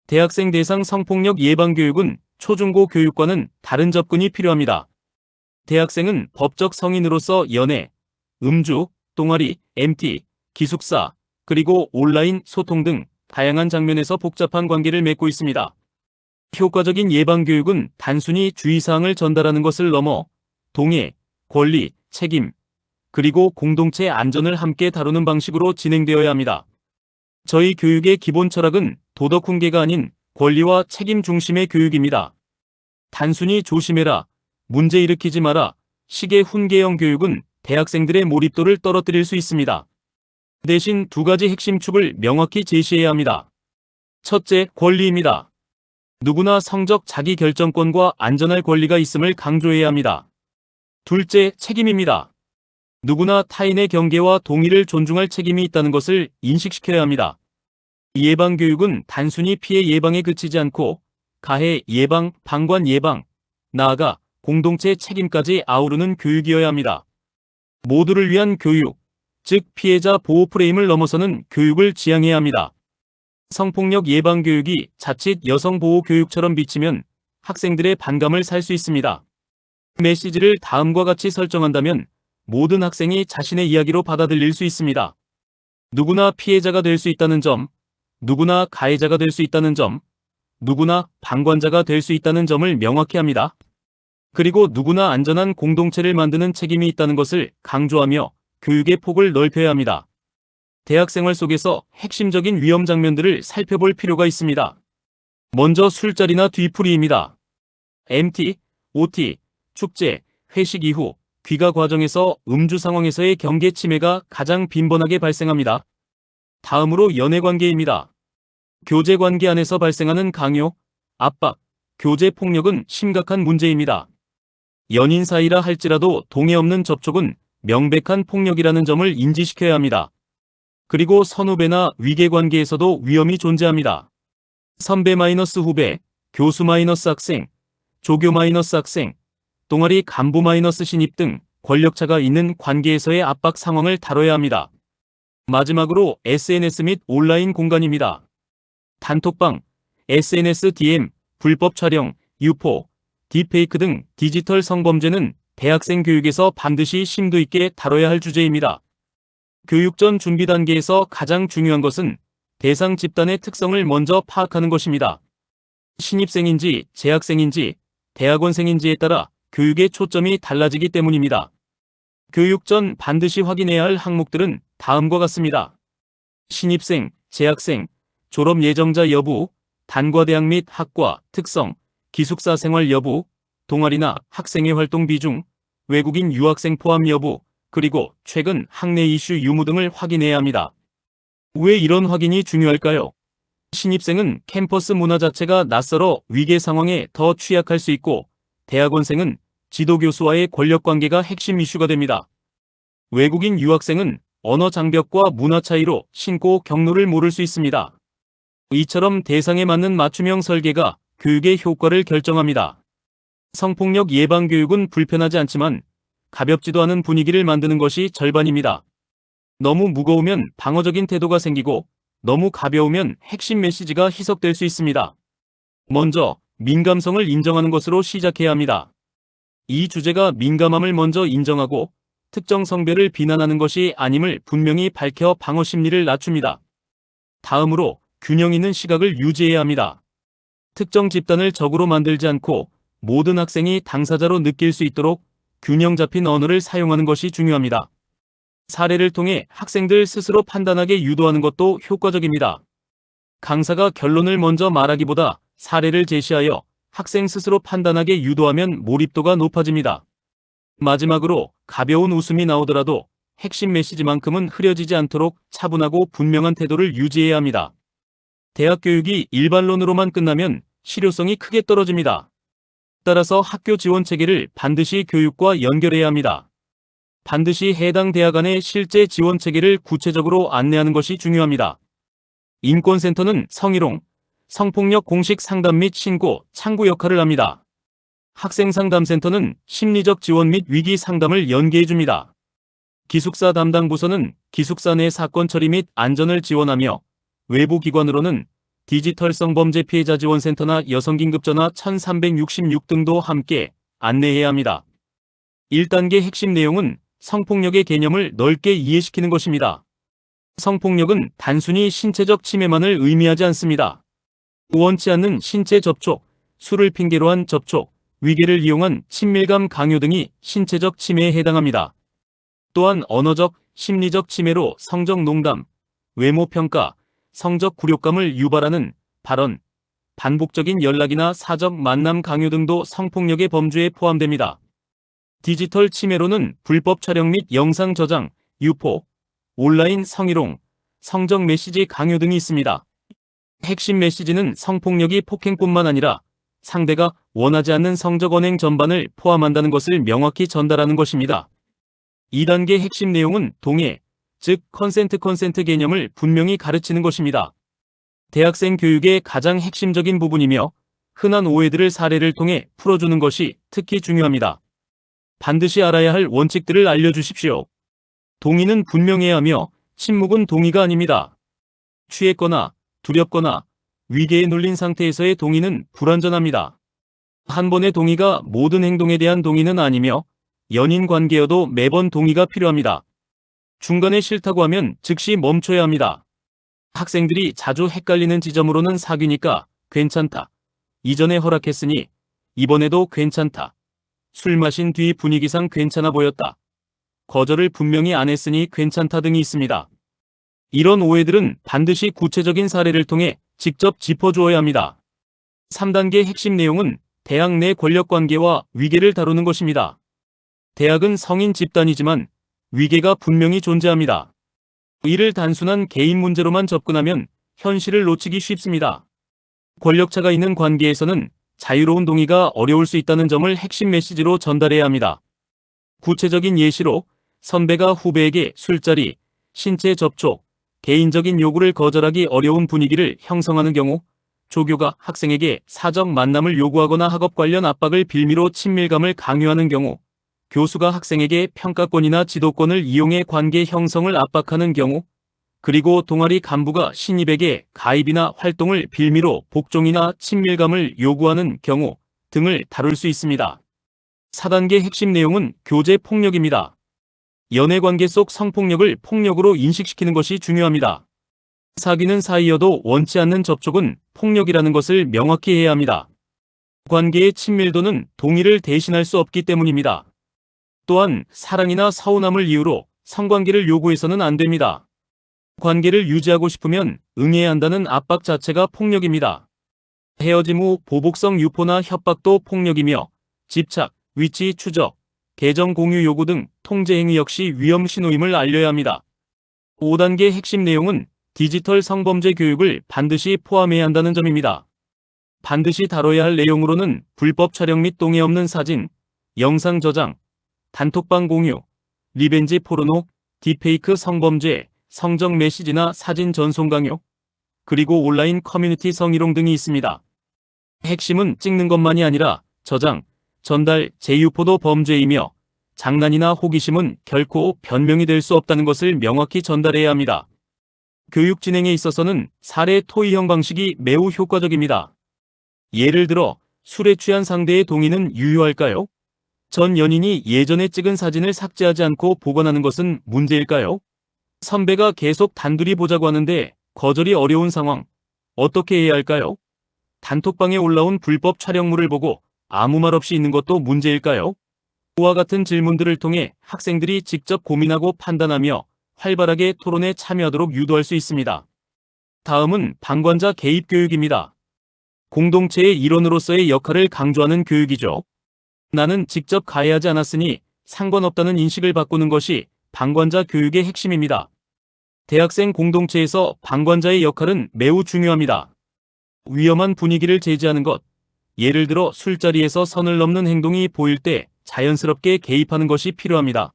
대학생 대상 성폭력 예방 교육은 초중고 교육과는 다른 접근이 필요합니다. 대학생은 법적 성인으로서 연애, 음주, 동아리, MT, 기숙사, 그리고 온라인 소통 등 다양한 장면에서 복잡한 관계를 맺고 있습니다. 효과적인 예방 교육은 단순히 주의사항을 전달하는 것을 넘어 동의, 권리, 책임, 그리고 공동체 안전을 함께 다루는 방식으로 진행되어야 합니다. 저희 교육의 기본 철학은 도덕 훈계가 아닌 권리와 책임 중심의 교육입니다. 단순히 조심해라, 문제 일으키지 마라, 식의 훈계형 교육은 대학생들의 몰입도를 떨어뜨릴 수 있습니다. 대신 두 가지 핵심 축을 명확히 제시해야 합니다. 첫째, 권리입니다. 누구나 성적 자기 결정권과 안전할 권리가 있음을 강조해야 합니다. 둘째, 책임입니다. 누구나 타인의 경계와 동의를 존중할 책임이 있다는 것을 인식시켜야 합니다. 예방교육은 단순히 피해 예방에 그치지 않고 가해 예방, 방관 예방, 나아가 공동체 책임까지 아우르는 교육이어야 합니다. 모두를 위한 교육, 즉 피해자 보호 프레임을 넘어서는 교육을 지향해야 합니다. 성폭력 예방 교육이 자칫 여성 보호 교육처럼 비치면 학생들의 반감을 살 수 있습니다. 메시지를 다음과 같이 설정한다면 모든 학생이 자신의 이야기로 받아들일 수 있습니다. 누구나 피해자가 될 수 있다는 점, 누구나 가해자가 될 수 있다는 점, 누구나 방관자가 될 수 있다는 점을 명확히 합니다. 그리고 누구나 안전한 공동체를 만드는 책임이 있다는 것을 강조하며 교육의 폭을 넓혀야 합니다. 대학생활 속에서 핵심적인 위험 장면들을 살펴볼 필요가 있습니다. 먼저 술자리나 뒤풀이입니다. MT, OT, 축제, 회식 이후 귀가 과정에서 음주 상황에서의 경계 침해가 가장 빈번하게 발생합니다. 다음으로 연애관계입니다. 교제관계 안에서 발생하는 강요, 압박, 교제폭력은 심각한 문제입니다. 연인 사이라 할지라도 동의 없는 접촉은 명백한 폭력이라는 점을 인지시켜야 합니다. 그리고 선후배나 위계관계에서도 위험이 존재합니다. 선배 마이너스 후배, 교수 마이너스 학생, 조교 마이너스 학생, 동아리 간부 마이너스 신입 등 권력차가 있는 관계에서의 압박 상황을 다뤄야 합니다. 마지막으로 SNS 및 온라인 공간입니다. 단톡방, SNS DM, 불법 촬영, 유포, 딥페이크 등 디지털 성범죄는 대학생 교육에서 반드시 심도 있게 다뤄야 할 주제입니다. 교육 전 준비 단계에서 가장 중요한 것은 대상 집단의 특성을 먼저 파악하는 것입니다. 신입생인지 재학생인지 대학원생인지에 따라 교육의 초점이 달라지기 때문입니다. 교육 전 반드시 확인해야 할 항목들은 다음과 같습니다. 신입생, 재학생, 졸업 예정자 여부, 단과대학 및 학과, 특성, 기숙사 생활 여부, 동아리나 학생회 활동 비중, 외국인 유학생 포함 여부, 그리고 최근 학내 이슈 유무 등을 확인해야 합니다. 왜 이런 확인이 중요할까요? 신입생은 캠퍼스 문화 자체가 낯설어 위계 상황에 더 취약할 수 있고, 대학원생은 지도교수와의 권력관계가 핵심 이슈가 됩니다. 외국인 유학생은 언어 장벽과 문화 차이로 신고 경로를 모를 수 있습니다. 이처럼 대상에 맞는 맞춤형 설계가 교육의 효과를 결정합니다. 성폭력 예방 교육은 불편하지 않지만 가볍지도 않은 분위기를 만드는 것이 절반입니다. 너무 무거우면 방어적인 태도가 생기고 너무 가벼우면 핵심 메시지가 희석될 수 있습니다. 먼저 민감성을 인정하는 것으로 시작해야 합니다. 이 주제가 민감함을 먼저 인정하고 특정 성별을 비난하는 것이 아님을 분명히 밝혀 방어 심리를 낮춥니다. 다음으로 균형 있는 시각을 유지해야 합니다. 특정 집단을 적으로 만들지 않고 모든 학생이 당사자로 느낄 수 있도록 균형 잡힌 언어를 사용하는 것이 중요합니다. 사례를 통해 학생들 스스로 판단하게 유도하는 것도 효과적입니다. 강사가 결론을 먼저 말하기보다 사례를 제시하여 학생 스스로 판단하게 유도하면 몰입도가 높아집니다. 마지막으로 가벼운 웃음이 나오더라도 핵심 메시지만큼은 흐려지지 않도록 차분하고 분명한 태도를 유지해야 합니다. 대학 교육이 일반론으로만 끝나면 실효성이 크게 떨어집니다. 따라서 학교 지원 체계를 반드시 교육과 연결해야 합니다. 반드시 해당 대학 안의 실제 지원 체계를 구체적으로 안내하는 것이 중요합니다. 인권센터는 성희롱, 성폭력 공식 상담 및 신고, 창구 역할을 합니다. 학생상담센터는 심리적 지원 및 위기 상담을 연계해줍니다. 기숙사 담당 부서는 기숙사 내 사건 처리 및 안전을 지원하며 외부 기관으로는 디지털 성범죄 피해자 지원센터나 여성긴급전화 1366 등도 함께 안내해야 합니다. 1단계 핵심 내용은 성폭력의 개념을 넓게 이해시키는 것입니다. 성폭력은 단순히 신체적 침해만을 의미하지 않습니다. 원치 않는 신체 접촉, 술을 핑계로 한 접촉, 위계를 이용한 친밀감 강요 등이 신체적 침해에 해당합니다. 또한 언어적, 심리적 침해로 성적 농담, 외모 평가, 성적 굴욕감을 유발하는 발언, 반복적인 연락이나 사적 만남 강요 등도 성폭력의 범주에 포함됩니다. 디지털 침해로는 불법 촬영 및 영상 저장, 유포, 온라인 성희롱, 성적 메시지 강요 등이 있습니다. 핵심 메시지는 성폭력이 폭행뿐만 아니라 상대가 원하지 않는 성적 언행 전반을 포함한다는 것을 명확히 전달하는 것입니다. 2단계 핵심 내용은 동의, 즉 컨센트 개념을 분명히 가르치는 것입니다. 대학생 교육의 가장 핵심적인 부분이며 흔한 오해들을 사례를 통해 풀어주는 것이 특히 중요합니다. 반드시 알아야 할 원칙들을 알려주십시오. 동의는 분명해야 하며 침묵은 동의가 아닙니다. 취했거나 두렵거나 위계에 눌린 상태에서의 동의는 불완전합니다. 한 번의 동의가 모든 행동에 대한 동의는 아니며 연인 관계여도 매번 동의가 필요합니다. 중간에 싫다고 하면 즉시 멈춰야 합니다. 학생들이 자주 헷갈리는 지점으로는 사귀니까 괜찮다. 이전에 허락했으니 이번에도 괜찮다. 술 마신 뒤 분위기상 괜찮아 보였다. 거절을 분명히 안 했으니 괜찮다 등이 있습니다. 이런 오해들은 반드시 구체적인 사례를 통해 직접 짚어주어야 합니다. 3단계 핵심 내용은 대학 내 권력관계와 위계를 다루는 것입니다. 대학은 성인 집단이지만 위계가 분명히 존재합니다. 이를 단순한 개인 문제로만 접근하면 현실을 놓치기 쉽습니다. 권력차가 있는 관계에서는 자유로운 동의가 어려울 수 있다는 점을 핵심 메시지로 전달해야 합니다. 구체적인 예시로 선배가 후배에게 술자리, 신체 접촉, 개인적인 요구를 거절하기 어려운 분위기를 형성하는 경우, 조교가 학생에게 사적 만남을 요구하거나 학업 관련 압박을 빌미로 친밀감을 강요하는 경우, 교수가 학생에게 평가권이나 지도권을 이용해 관계 형성을 압박하는 경우, 그리고 동아리 간부가 신입에게 가입이나 활동을 빌미로 복종이나 친밀감을 요구하는 경우 등을 다룰 수 있습니다. 4단계 핵심 내용은 교제 폭력입니다. 연애관계 속 성폭력을 폭력으로 인식시키는 것이 중요합니다. 사귀는 사이여도 원치 않는 접촉은 폭력이라는 것을 명확히 해야 합니다. 관계의 친밀도는 동의를 대신할 수 없기 때문입니다. 또한 사랑이나 서운함을 이유로 성관계를 요구해서는 안 됩니다. 관계를 유지하고 싶으면 응해야 한다는 압박 자체가 폭력입니다. 헤어짐 후 보복성 유포나 협박도 폭력이며 집착, 위치 추적, 계정 공유 요구 등 통제 행위 역시 위험 신호임을 알려야 합니다. 5단계 핵심 내용은 디지털 성범죄 교육을 반드시 포함해야 한다는 점입니다. 반드시 다뤄야 할 내용으로는 불법 촬영 및 동의 없는 사진, 영상 저장, 단톡방 공유, 리벤지 포르노, 딥페이크 성범죄, 성적 메시지나 사진 전송 강요, 그리고 온라인 커뮤니티 성희롱 등이 있습니다. 핵심은 찍는 것만이 아니라 저장, 전달, 재유포도 범죄이며 장난이나 호기심은 결코 변명이 될 수 없다는 것을 명확히 전달해야 합니다. 교육 진행에 있어서는 사례 토의형 방식이 매우 효과적입니다. 예를 들어 술에 취한 상대의 동의는 유효할까요? 전 연인이 예전에 찍은 사진을 삭제하지 않고 보관하는 것은 문제일까요? 선배가 계속 단둘이 보자고 하는데 거절이 어려운 상황, 어떻게 해야 할까요? 단톡방에 올라온 불법 촬영물을 보고 아무 말 없이 있는 것도 문제일까요? 이와 같은 질문들을 통해 학생들이 직접 고민하고 판단하며 활발하게 토론에 참여하도록 유도할 수 있습니다. 다음은 방관자 개입 교육입니다. 공동체의 일원으로서의 역할을 강조하는 교육이죠. 나는 직접 가해하지 않았으니 상관없다는 인식을 바꾸는 것이 방관자 교육의 핵심입니다. 대학생 공동체에서 방관자의 역할은 매우 중요합니다. 위험한 분위기를 제지하는 것, 예를 들어 술자리에서 선을 넘는 행동이 보일 때 자연스럽게 개입하는 것이 필요합니다.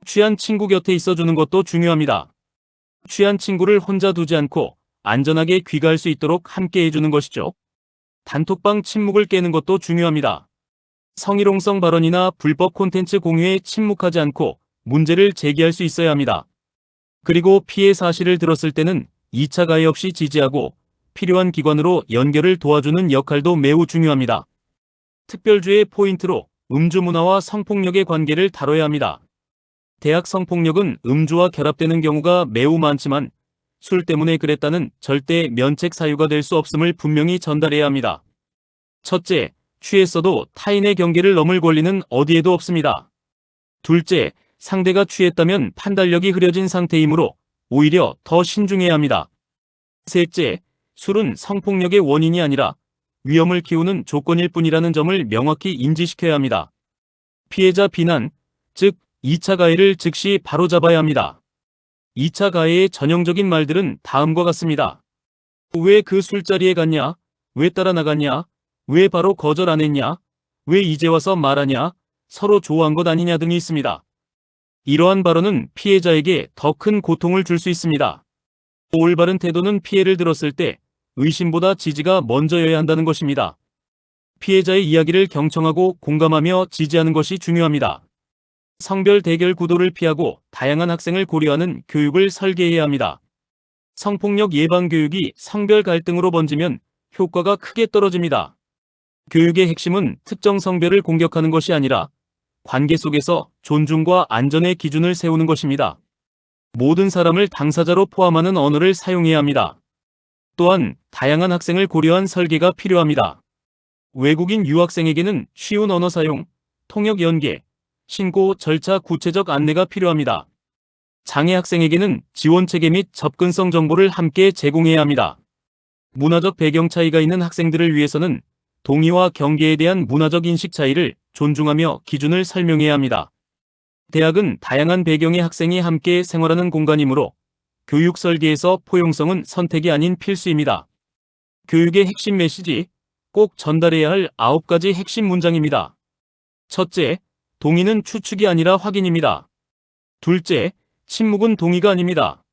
취한 친구 곁에 있어주는 것도 중요합니다. 취한 친구를 혼자 두지 않고 안전하게 귀가할 수 있도록 함께 해주는 것이죠. 단톡방 침묵을 깨는 것도 중요합니다. 성희롱성 발언이나 불법 콘텐츠 공유에 침묵하지 않고 문제를 제기할 수 있어야 합니다. 그리고 피해 사실을 들었을 때는 2차 가해 없이 지지하고 필요한 기관으로 연결을 도와주는 역할도 매우 중요합니다. 특별주의 포인트로 음주 문화와 성폭력의 관계를 다뤄야 합니다. 대학 성폭력은 음주와 결합되는 경우가 매우 많지만 술 때문에 그랬다는 절대 면책 사유가 될 수 없음을 분명히 전달해야 합니다. 첫째, 취했어도 타인의 경계를 넘을 권리는 어디에도 없습니다. 둘째, 상대가 취했다면 판단력이 흐려진 상태이므로 오히려 더 신중해야 합니다. 셋째, 술은 성폭력의 원인이 아니라 위험을 키우는 조건일 뿐이라는 점을 명확히 인지시켜야 합니다. 피해자 비난, 즉 2차 가해를 즉시 바로잡아야 합니다. 2차 가해의 전형적인 말들은 다음과 같습니다. 왜 그 술자리에 갔냐? 왜 따라 나갔냐? 왜 바로 거절 안 했냐? 왜 이제 와서 말하냐? 서로 좋아한 것 아니냐 등이 있습니다. 이러한 발언은 피해자에게 더 큰 고통을 줄 수 있습니다. 올바른 태도는 피해를 들었을 때 의심보다 지지가 먼저여야 한다는 것입니다. 피해자의 이야기를 경청하고 공감하며 지지하는 것이 중요합니다. 성별 대결 구도를 피하고 다양한 학생을 고려하는 교육을 설계해야 합니다. 성폭력 예방 교육이 성별 갈등으로 번지면 효과가 크게 떨어집니다. 교육의 핵심은 특정 성별을 공격하는 것이 아니라 관계 속에서 존중과 안전의 기준을 세우는 것입니다. 모든 사람을 당사자로 포함하는 언어를 사용해야 합니다. 또한 다양한 학생을 고려한 설계가 필요합니다. 외국인 유학생에게는 쉬운 언어 사용, 통역 연계, 신고 절차 구체적 안내가 필요합니다. 장애 학생에게는 지원 체계 및 접근성 정보를 함께 제공해야 합니다. 문화적 배경 차이가 있는 학생들을 위해서는 동의와 경계에 대한 문화적 인식 차이를 존중하며 기준을 설명해야 합니다. 대학은 다양한 배경의 학생이 함께 생활하는 공간이므로 교육 설계에서 포용성은 선택이 아닌 필수입니다. 교육의 핵심 메시지, 꼭 전달해야 할 9가지 핵심 문장입니다. 첫째, 동의는 추측이 아니라 확인입니다. 둘째, 침묵은 동의가 아닙니다.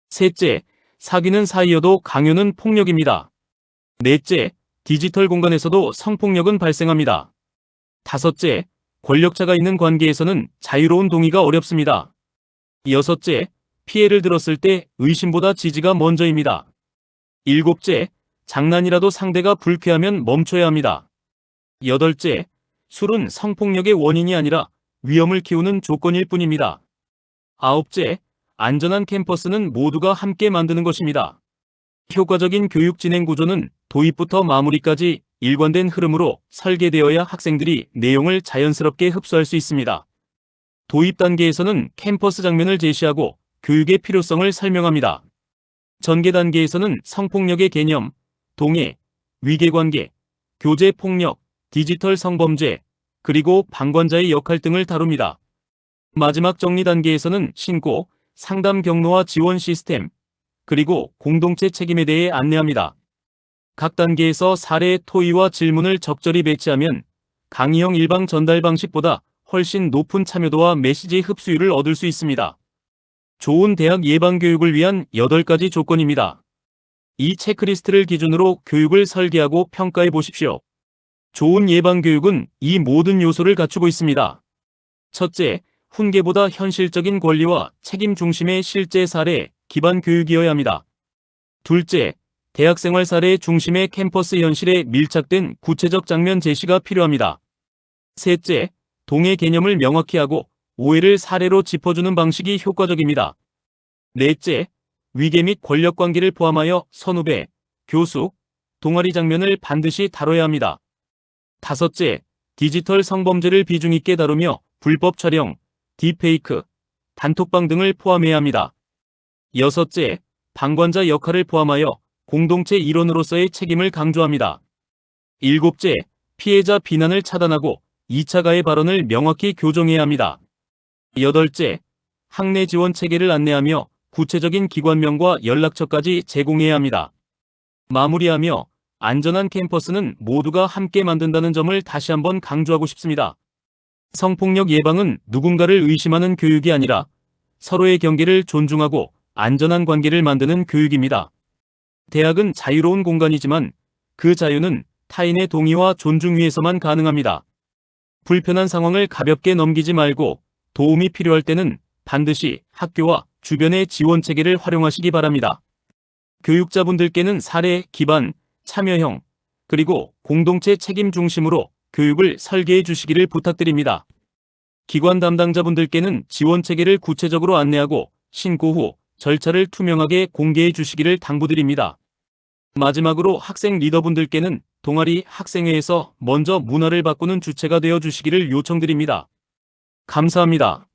셋째, 사귀는 사이여도 강요는 폭력입니다. 넷째, 디지털 공간에서도 성폭력은 발생합니다. 다섯째, 권력자가 있는 관계에서는 자유로운 동의가 어렵습니다. 여섯째, 피해를 들었을 때 의심보다 지지가 먼저입니다. 일곱째, 장난이라도 상대가 불쾌하면 멈춰야 합니다. 여덟째, 술은 성폭력의 원인이 아니라 위험을 키우는 조건일 뿐입니다. 아홉째, 안전한 캠퍼스는 모두가 함께 만드는 것입니다. 효과적인 교육 진행 구조는 도입부터 마무리까지 일관된 흐름으로 설계되어야 학생들이 내용을 자연스럽게 흡수할 수 있습니다. 도입 단계에서는 캠퍼스 장면을 제시하고 교육의 필요성을 설명합니다. 전개 단계에서는 성폭력의 개념, 동해, 위계관계, 교제폭력, 디지털 성범죄, 그리고 방관자의 역할 등을 다룹니다. 마지막 정리 단계에서는 신고, 상담 경로와 지원 시스템, 그리고 공동체 책임에 대해 안내합니다. 각 단계에서 사례 토의와 질문을 적절히 배치하면 강의형 일방 전달 방식보다 훨씬 높은 참여도와 메시지 흡수율을 얻을 수 있습니다. 좋은 대학 예방 교육을 위한 8가지 조건입니다. 이 체크리스트를 기준으로 교육을 설계하고 평가해 보십시오. 좋은 예방 교육은 이 모든 요소를 갖추고 있습니다. 첫째, 훈계보다 현실적인 권리와 책임 중심의 실제 사례 기반 교육이어야 합니다. 둘째, 대학생활 사례 중심의 캠퍼스 현실에 밀착된 구체적 장면 제시가 필요합니다. 셋째, 동해 개념을 명확히 하고 오해를 사례로 짚어주는 방식이 효과적입니다. 넷째, 위계 및 권력 관계를 포함하여 선후배, 교수, 동아리 장면을 반드시 다뤄야 합니다. 다섯째, 디지털 성범죄를 비중 있게 다루며 불법 촬영, 딥페이크, 단톡방 등을 포함해야 합니다. 여섯째, 방관자 역할을 포함하여 공동체 일원으로서의 책임을 강조합니다. 일곱째, 피해자 비난을 차단하고 2차 가해 발언을 명확히 교정해야 합니다. 여덟째, 학내 지원 체계를 안내하며 구체적인 기관명과 연락처까지 제공해야 합니다. 마무리하며 안전한 캠퍼스는 모두가 함께 만든다는 점을 다시 한번 강조하고 싶습니다. 성폭력 예방은 누군가를 의심하는 교육이 아니라 서로의 경계를 존중하고 안전한 관계를 만드는 교육입니다. 대학은 자유로운 공간이지만 그 자유는 타인의 동의와 존중 위에서만 가능합니다. 불편한 상황을 가볍게 넘기지 말고 도움이 필요할 때는 반드시 학교와 주변의 지원 체계를 활용하시기 바랍니다. 교육자분들께는 사례, 기반, 참여형, 그리고 공동체 책임 중심으로 교육을 설계해 주시기를 부탁드립니다. 기관 담당자분들께는 지원 체계를 구체적으로 안내하고 신고 후 절차를 투명하게 공개해 주시기를 당부드립니다. 마지막으로 학생 리더분들께는 동아리 학생회에서 먼저 문화를 바꾸는 주체가 되어 주시기를 요청드립니다. 감사합니다.